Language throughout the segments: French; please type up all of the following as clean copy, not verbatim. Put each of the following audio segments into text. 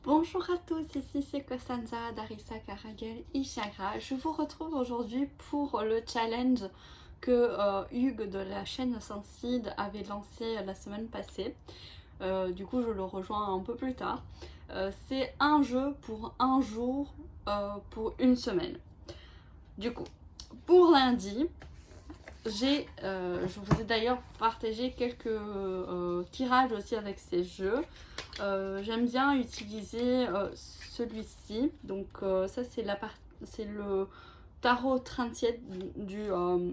Bonjour à tous, ici c'est Costanza d'Arisa Karagel Ishara. Je vous retrouve aujourd'hui pour le challenge que Hugues de la chaîne Senside avait lancé la semaine passée. Du coup je le rejoins un peu plus tard. C'est un jeu pour un jour pour une semaine. Du coup, pour lundi, je vous ai d'ailleurs partagé quelques tirages aussi avec ces jeux. J'aime bien utiliser celui-ci. Donc ça c'est le tarot 37 du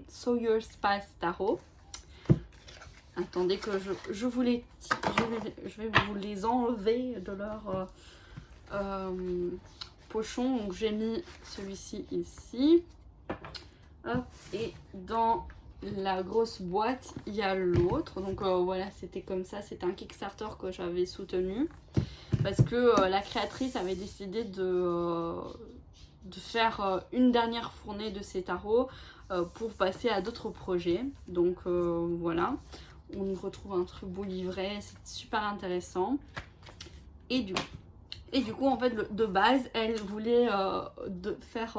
Sawyer Spice Tarot. Attendez que je je vais vous les enlever de leur pochon. Donc j'ai mis celui-ci ici. Hop, et dans la grosse boîte, il y a l'autre. Donc voilà, c'était comme ça. C'était un Kickstarter que j'avais soutenu. Parce que la créatrice avait décidé de faire une dernière fournée de ses tarots pour passer à d'autres projets. Donc voilà, on retrouve un très beau livret, c'est super intéressant. Et du coup, en fait, de base, elle voulait faire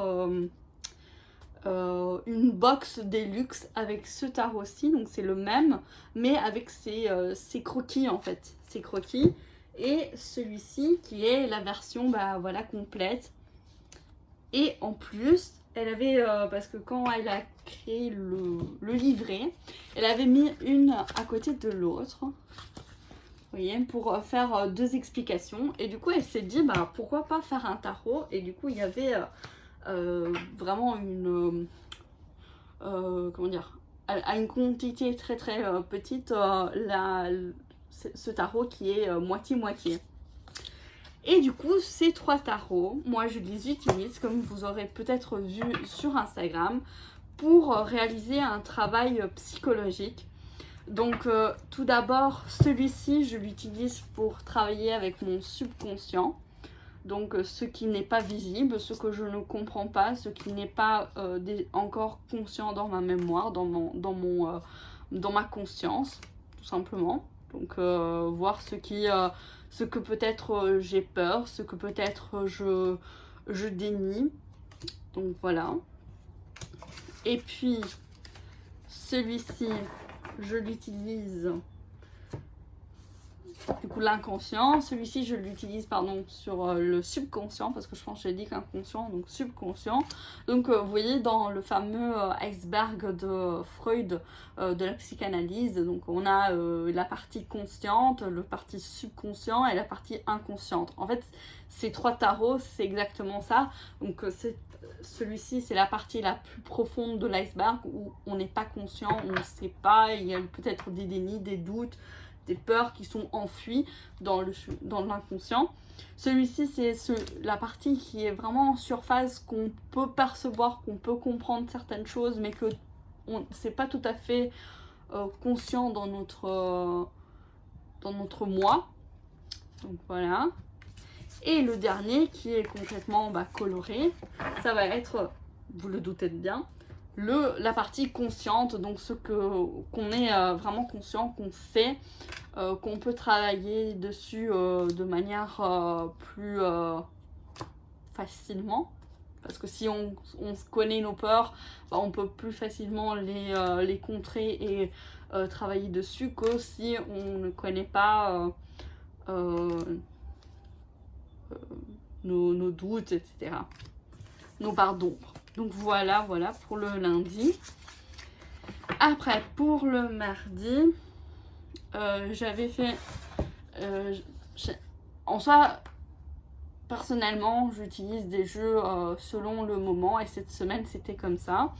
une box deluxe avec ce tarot-ci, donc c'est le même, mais avec ses croquis en fait, ses croquis. Et celui-ci qui est la version voilà, complète. Et en plus, elle avait, parce que quand elle a créé le livret, elle avait mis une à côté de l'autre. Vous voyez, pour faire deux explications. Et du coup, elle s'est dit, pourquoi pas faire un tarot. Et du coup, il y avait vraiment une... comment dire, à une quantité très très petite, ce tarot qui est moitié-moitié. Et du coup, ces trois tarots, moi je les utilise, comme vous aurez peut-être vu sur Instagram, pour réaliser un travail psychologique. Donc tout d'abord, celui-ci, je l'utilise pour travailler avec mon subconscient. Donc ce qui n'est pas visible, ce que je ne comprends pas, ce qui n'est pas encore conscient dans ma mémoire, dans ma conscience, tout simplement. Donc voir ce que peut-être j'ai peur, ce que peut-être je dénie. Donc voilà. Et puis celui-ci, je l'utilise du coup l'inconscient. Celui-ci je l'utilise sur le subconscient, parce que je pense que j'ai dit qu'inconscient, donc subconscient. Donc vous voyez dans le fameux iceberg de Freud de la psychanalyse, donc on a la partie consciente, la partie subconscient et la partie inconsciente. En fait ces trois tarots c'est exactement ça. Donc celui-ci c'est la partie la plus profonde de l'iceberg où on n'est pas conscient, on ne sait pas, il y a peut-être des dénis, des doutes, des peurs qui sont enfuies dans l'inconscient. Celui-ci, c'est la partie qui est vraiment en surface, qu'on peut percevoir, qu'on peut comprendre certaines choses, mais que c'est pas tout à fait conscient dans notre moi. Donc voilà. Et le dernier, qui est complètement coloré, ça va être, vous le doutez bien, la partie consciente, donc qu'on est vraiment conscient, qu'on sait, qu'on peut travailler dessus de manière plus facilement. Parce que si on connaît nos peurs, on peut plus facilement les contrer et travailler dessus que si on ne connaît pas nos doutes, etc. Nos parts d'ombre. Donc voilà pour le lundi. Après, pour le mardi, j'avais fait... en soi, personnellement, j'utilise des jeux selon le moment, et cette semaine, c'était comme ça.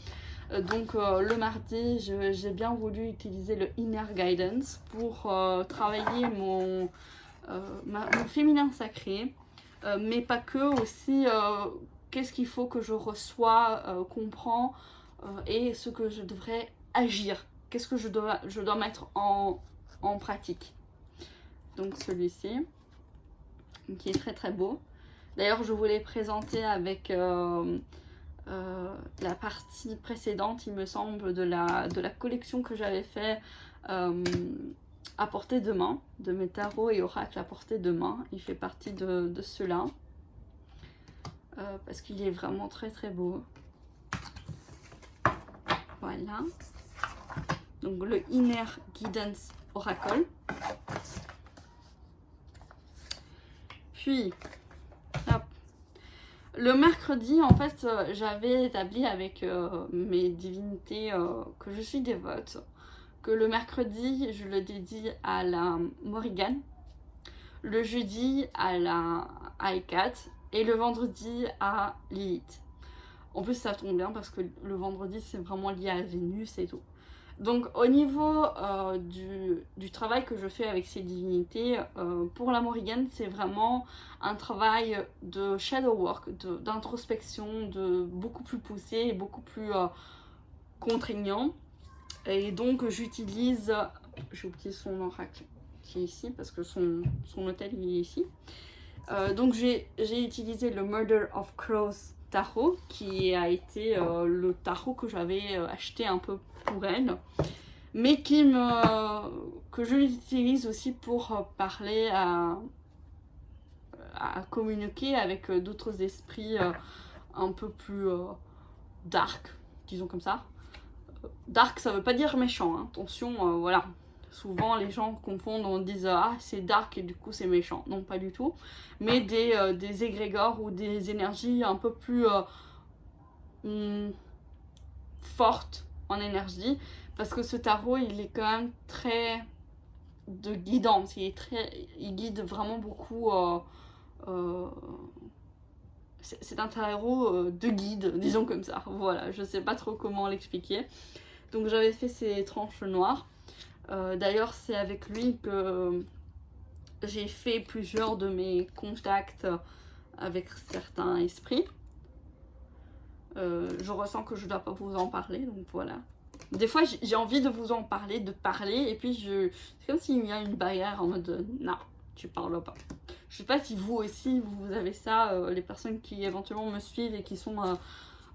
Donc le mardi, j'ai bien voulu utiliser le Inner Guidance pour travailler mon féminin sacré, mais pas que, aussi qu'est-ce qu'il faut que je reçois, comprends, et ce que je devrais agir, qu'est-ce que je dois mettre en pratique. Donc celui-ci, qui est très très beau. D'ailleurs, je vous l'ai présenté avec la partie précédente, il me semble, de la collection que j'avais fait à portée de main, de mes tarots et oracles à portée de main. Il fait partie de ceux-là. Parce qu'il est vraiment très très beau. Voilà. Donc le Inner Guidance Oracle. Puis, hop. Le mercredi, en fait, j'avais établi avec mes divinités que je suis dévote, que le mercredi, je le dédie à la Morrigan, le jeudi à la Hécate et le vendredi à Lilith. En plus, ça tombe bien parce que le vendredi, c'est vraiment lié à Vénus et tout. Donc, au niveau du travail que je fais avec ces divinités, pour la Morrigan, c'est vraiment un travail de shadow work, d'introspection, de beaucoup plus poussé et beaucoup plus contraignant. Et donc, j'utilise, j'ai oublié son oracle qui est ici parce que son hôtel il est ici. Donc, j'ai utilisé le Murder of Crows tarot qui a été le tarot que j'avais acheté un peu pour elle, mais que je l'utilise aussi pour parler à communiquer avec d'autres esprits un peu plus dark, disons comme ça. Dark, ça veut pas dire méchant, hein. Attention, voilà. Souvent les gens confondent, on dit ah c'est dark et du coup c'est méchant. Non, pas du tout. Mais des égrégores ou des énergies un peu plus fortes en énergie. Parce que ce tarot, il est quand même très de guidance. Il guide vraiment beaucoup. C'est un tarot de guide, disons comme ça. Voilà, je sais pas trop comment l'expliquer. Donc j'avais fait ces tranches noires. D'ailleurs, c'est avec lui que j'ai fait plusieurs de mes contacts avec certains esprits. Je ressens que je ne dois pas vous en parler, donc voilà. Des fois, j'ai envie de vous en parler, et puis c'est comme s'il y a une barrière en mode non, tu parles pas. Je sais pas si vous aussi, vous avez ça, les personnes qui éventuellement me suivent et qui sont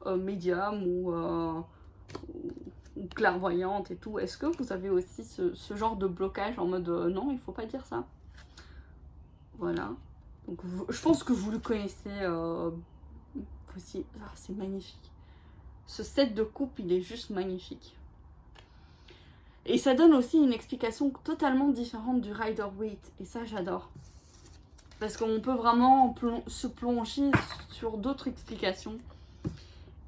médiums ou clairvoyantes et tout. Est-ce que vous avez aussi ce genre de blocage en mode non, il faut pas dire ça? Voilà. Donc je pense que vous le connaissez aussi. Ah, c'est magnifique. Ce set de coupe, il est juste magnifique. Et ça donne aussi une explication totalement différente du Rider-Waite. Et ça, j'adore. Parce qu'on peut vraiment se plonger sur d'autres explications.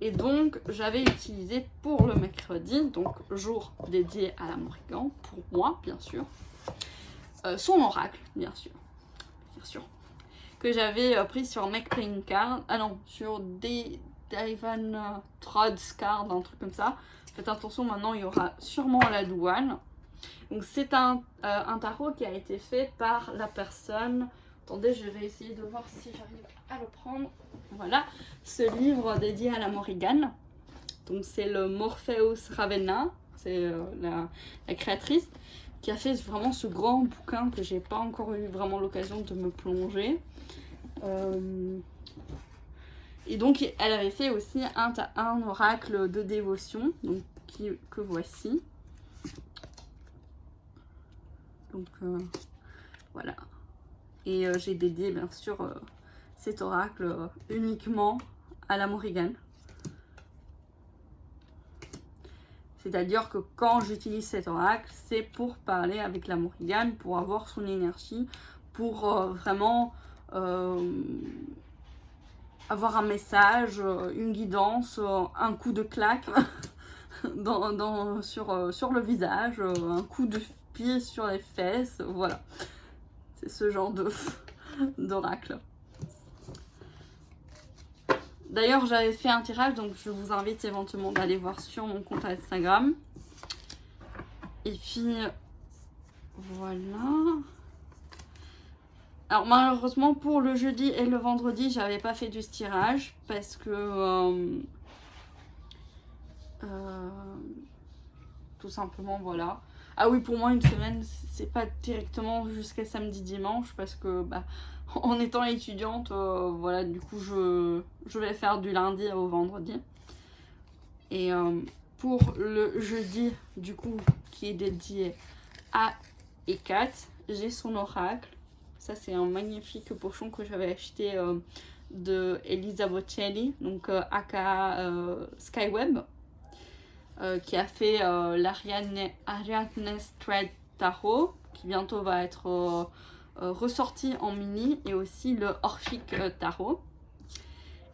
Et donc, j'avais utilisé pour le mercredi, donc jour dédié à la Morrigan, pour moi, bien sûr, son oracle, bien sûr, que j'avais pris sur Make Playing Card, sur Divan Trods Card, un truc comme ça. Faites attention, maintenant il y aura sûrement la douane. Donc c'est un tarot qui a été fait par la personne. Attendez, je vais essayer de voir si j'arrive à le prendre. Voilà, ce livre dédié à la Morrigan. Donc c'est le Morpheus Ravenna, c'est la créatrice qui a fait vraiment ce grand bouquin que j'ai pas encore eu vraiment l'occasion de me plonger. Et donc elle avait fait aussi un oracle de dévotion, donc que voici. Donc voilà. Et j'ai dédié bien sûr cet oracle uniquement à la Morrigan. C'est-à-dire que quand j'utilise cet oracle, c'est pour parler avec la Morrigan, pour avoir son énergie, pour vraiment avoir un message, une guidance, un coup de claque sur le visage, un coup de pied sur les fesses, voilà. C'est ce genre d'oracle. D'ailleurs, j'avais fait un tirage, donc je vous invite éventuellement d'aller voir sur mon compte Instagram. Et puis, voilà. Alors malheureusement, pour le jeudi et le vendredi, j'avais pas fait du tirage parce que... tout simplement, voilà. Ah oui, pour moi, une semaine, c'est pas directement jusqu'à samedi-dimanche parce que... en étant étudiante, voilà, du coup, je vais faire du lundi au vendredi. Et pour le jeudi, du coup, qui est dédié à Ekat, j'ai son oracle. Ça c'est un magnifique pochon que j'avais acheté de Elisa Bocelli, donc aka Skyweb, qui a fait l'Ariadne Thread Tarot, qui bientôt va être ressorti en mini, et aussi le Orphic Tarot.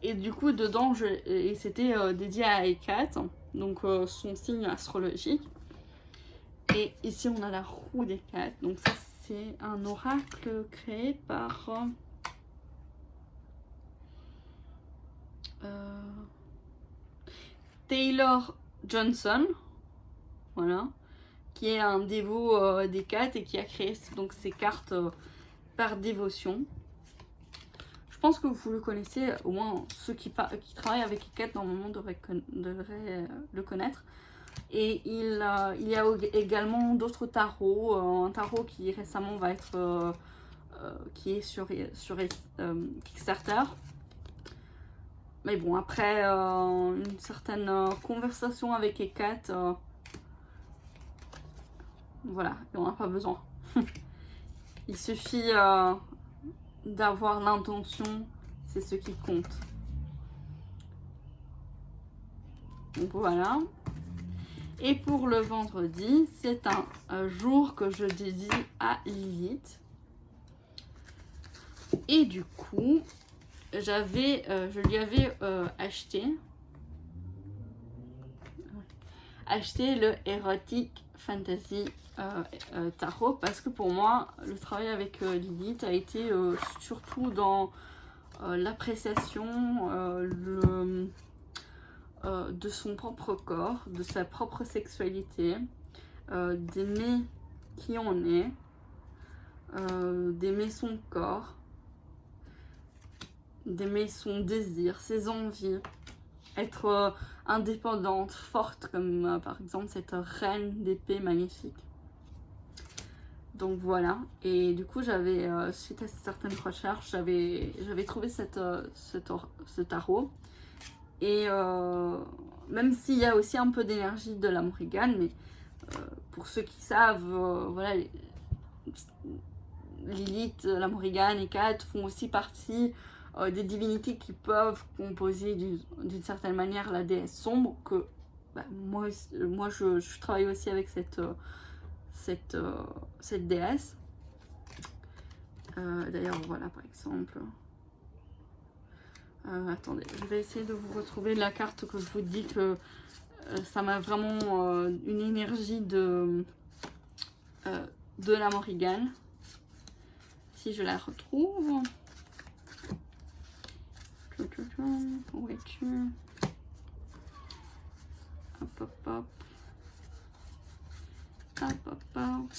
Et du coup dedans c'était dédié à Ekat, donc son signe astrologique. Et ici on a la roue d'Ekat, donc ça c'est un oracle créé par Taylor Johnson, voilà, qui est un dévot d'Ekat et qui a créé donc ces cartes par dévotion. Je pense que vous le connaissez, au moins ceux qui travaillent avec Ekat normalement devraient le connaître. Et il y a également d'autres tarots, un tarot qui récemment va être qui est sur Kickstarter. Mais bon, après une certaine conversation avec Ekat, voilà, on n'a pas besoin. Il suffit d'avoir l'intention, c'est ce qui compte. Donc voilà. Et pour le vendredi, c'est un jour que je dédie à Lilith. Et du coup, je lui avais acheté le Erotic Fantasy Tarot, parce que pour moi, le travail avec Lilith a été surtout dans l'appréciation de son propre corps, de sa propre sexualité, d'aimer qui on est, d'aimer son corps, d'aimer son désir, ses envies, être indépendante, forte, comme par exemple cette reine d'épée magnifique. Donc voilà, et du coup j'avais, suite à certaines recherches, j'avais trouvé ce tarot. Et même s'il y a aussi un peu d'énergie de la Morrigan, mais pour ceux qui savent, voilà, Lilith, la Morrigan et Ekat font aussi partie des divinités qui peuvent composer d'une certaine manière la déesse sombre, que bah, moi je travaille aussi avec cette déesse. D'ailleurs voilà, par exemple, attendez, je vais essayer de vous retrouver la carte que je vous dis que ça m'a vraiment une énergie de la Morrigan. Si je la retrouve. Où es-tu? Hop, hop, hop. Hop, hop, hop.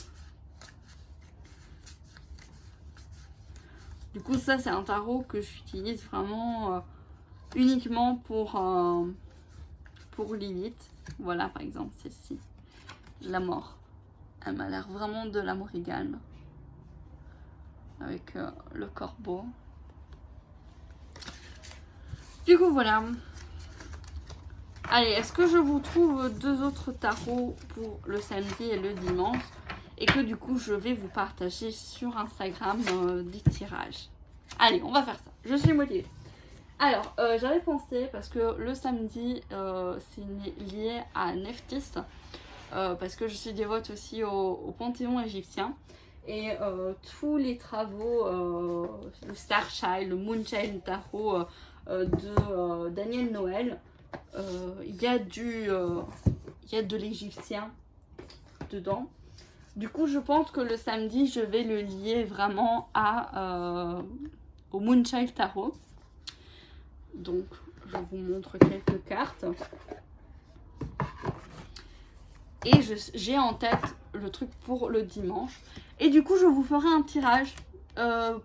Du coup, ça, c'est un tarot que j'utilise vraiment uniquement pour Lilith. Voilà, par exemple, celle-ci. La mort. Elle m'a l'air vraiment de la Morrigan. Avec le corbeau. Du coup, voilà. Allez, est-ce que je vous trouve 2 autres tarots pour le samedi et le dimanche? Et que du coup, je vais vous partager sur Instagram des tirages. Allez, on va faire ça. Je suis motivée. Alors, j'avais pensé, parce que le samedi, c'est lié à Nephthys. Parce que je suis dévote aussi au Panthéon égyptien. Et tous les travaux, le Starchild, le Moonchild Tarot de Daniel Noël, il y a de l'égyptien dedans. Du coup, je pense que le samedi, je vais le lier vraiment au Moonchild Tarot. Donc, je vous montre quelques cartes. Et j'ai en tête le truc pour le dimanche. Et du coup, je vous ferai un tirage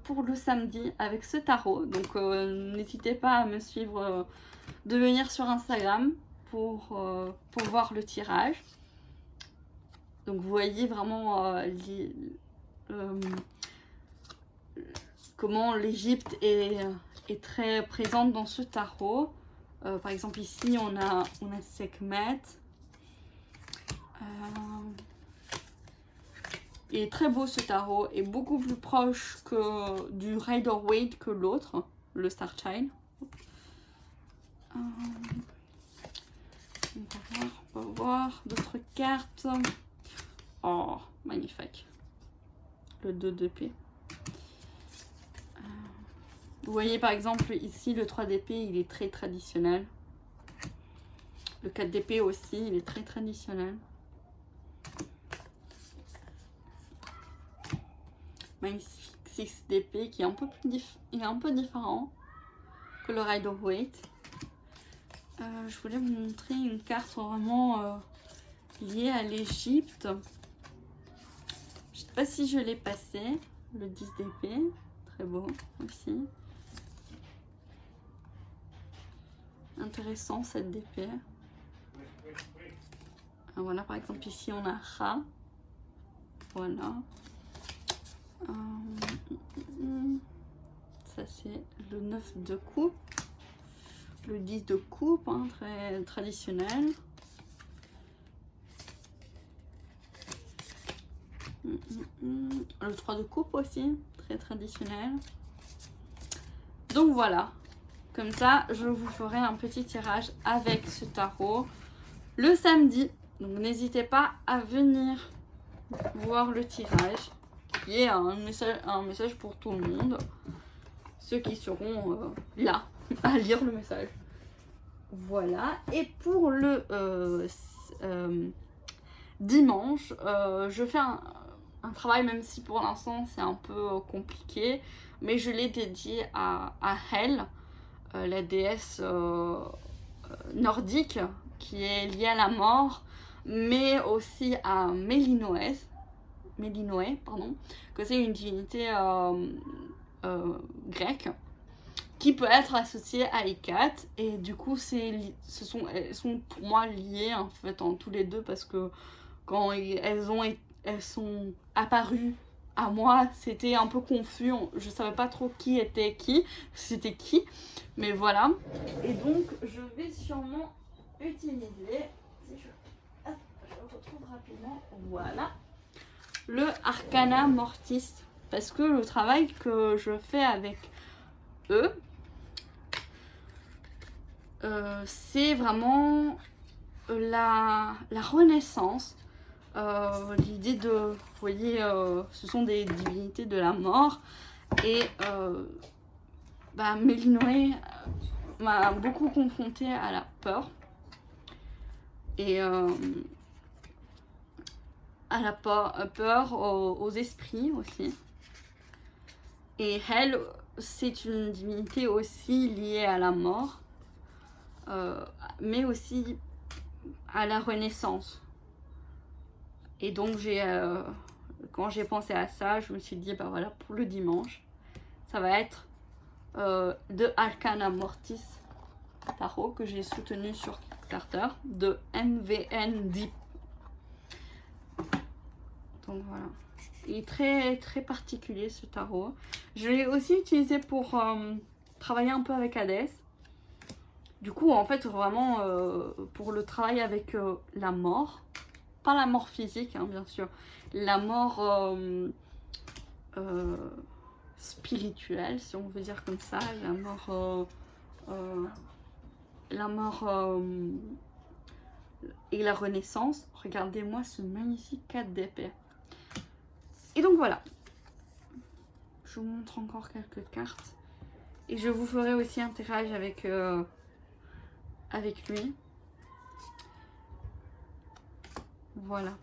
pour le samedi avec ce tarot. Donc, n'hésitez pas à me suivre, de venir sur Instagram pour voir le tirage. Donc, vous voyez vraiment comment l'Égypte est très présente dans ce tarot. Par exemple, ici, on a Sekhmet. Il est très beau ce tarot, et beaucoup plus proche que du Rider-Waite que l'autre, le Star Child. On va voir d'autres cartes. Oh, magnifique. Le 2 d'épée. Vous voyez par exemple ici le 3 d'épée, il est très traditionnel. Le 4 d'épée aussi, il est très traditionnel. Magnifique 6 d'épée qui est un peu différent que le Rider-Waite. Je voulais vous montrer une carte vraiment liée à l'Égypte. Je ne sais pas si je l'ai passé. Le 10 d'épée, très beau aussi. Intéressant cette d'épée. Voilà, par exemple ici on a Ra. Voilà. Ça c'est le 9 de coupe. Le 10 de coupe, hein, très traditionnel. Le 3 de coupe aussi, très traditionnel. Donc voilà, comme ça je vous ferai un petit tirage avec ce tarot le samedi. Donc n'hésitez pas à venir voir le tirage, qui est un message pour tout le monde. Ceux qui seront là à lire le message. Voilà. Et pour le dimanche, je fais un travail, même si pour l'instant c'est un peu compliqué, mais je l'ai dédié à Hel, la déesse nordique qui est liée à la mort, mais aussi à Mélinoé, pardon, que c'est une divinité grecque qui peut être associée à Hécate, et du coup elles sont pour moi liées en fait en tous les deux, parce que quand elles sont apparues à moi, c'était un peu confus, je savais pas trop qui était qui, c'était qui, mais voilà. Et donc je vais sûrement utiliser, si je retrouve rapidement, voilà, le Arcana Mortis, parce que le travail que je fais avec eux, c'est vraiment la renaissance. L'idée de, vous voyez, ce sont des divinités de la mort, et Mélinoé m'a beaucoup confrontée à la peur, et à la peur, aux esprits aussi. Et elle, c'est une divinité aussi liée à la mort, mais aussi à la renaissance. Et donc quand j'ai pensé à ça, je me suis dit, bah voilà, pour le dimanche, ça va être de Arcana Mortis Tarot, que j'ai soutenu sur Kickstarter, de MVN Deep. Donc voilà. Il est très très particulier ce tarot. Je l'ai aussi utilisé pour travailler un peu avec Hadès. Du coup, en fait, vraiment pour le travail avec la mort. Pas la mort physique, hein, bien sûr. La mort spirituelle, si on veut dire comme ça. La mort et la renaissance. Regardez-moi ce magnifique 4 d'épée. Et donc voilà. Je vous montre encore quelques cartes. Et je vous ferai aussi un tirage avec lui. Voilà.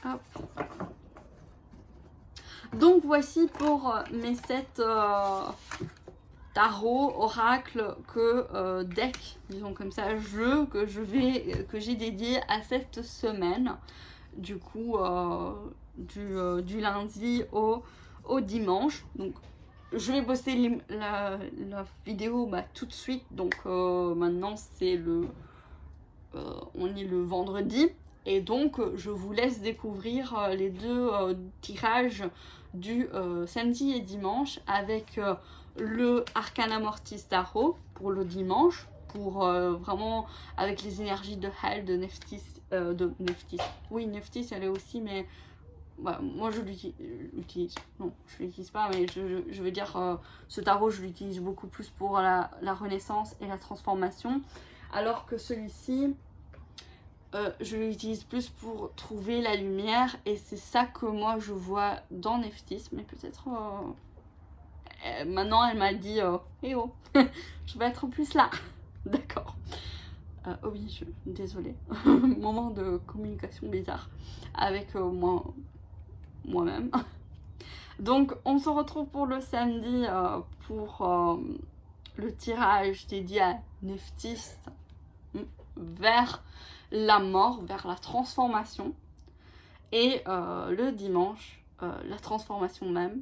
Hop. Donc voici pour mes 7 tarot, oracle, deck, disons comme ça, jeu que j'ai dédié à cette semaine. Du coup, du lundi au dimanche. Donc je vais poster la vidéo tout de suite. Donc maintenant c'est on est le vendredi, et donc je vous laisse découvrir les deux tirages du samedi et dimanche, avec le Arcana Mortis Tarot pour le dimanche, pour vraiment avec les énergies de Hel, de Nephthys, oui Nephthys elle est aussi, mais voilà, moi je l'utilise, non je l'utilise pas, mais je veux dire, ce tarot je l'utilise beaucoup plus pour la renaissance et la transformation, alors que celui-ci, je l'utilise plus pour trouver la lumière, et c'est ça que moi je vois dans Nephthys, mais peut-être maintenant elle m'a dit eh oh, je vais être plus là. D'accord. Oh oui, désolée. Moment de communication bizarre avec moi-même. Donc on se retrouve pour le samedi pour le tirage dédié à Nephthys, vers la mort, vers la transformation, et le dimanche la transformation même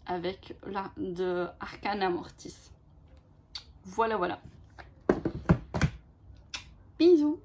avec de Arcana Mortis. Voilà. Bisous.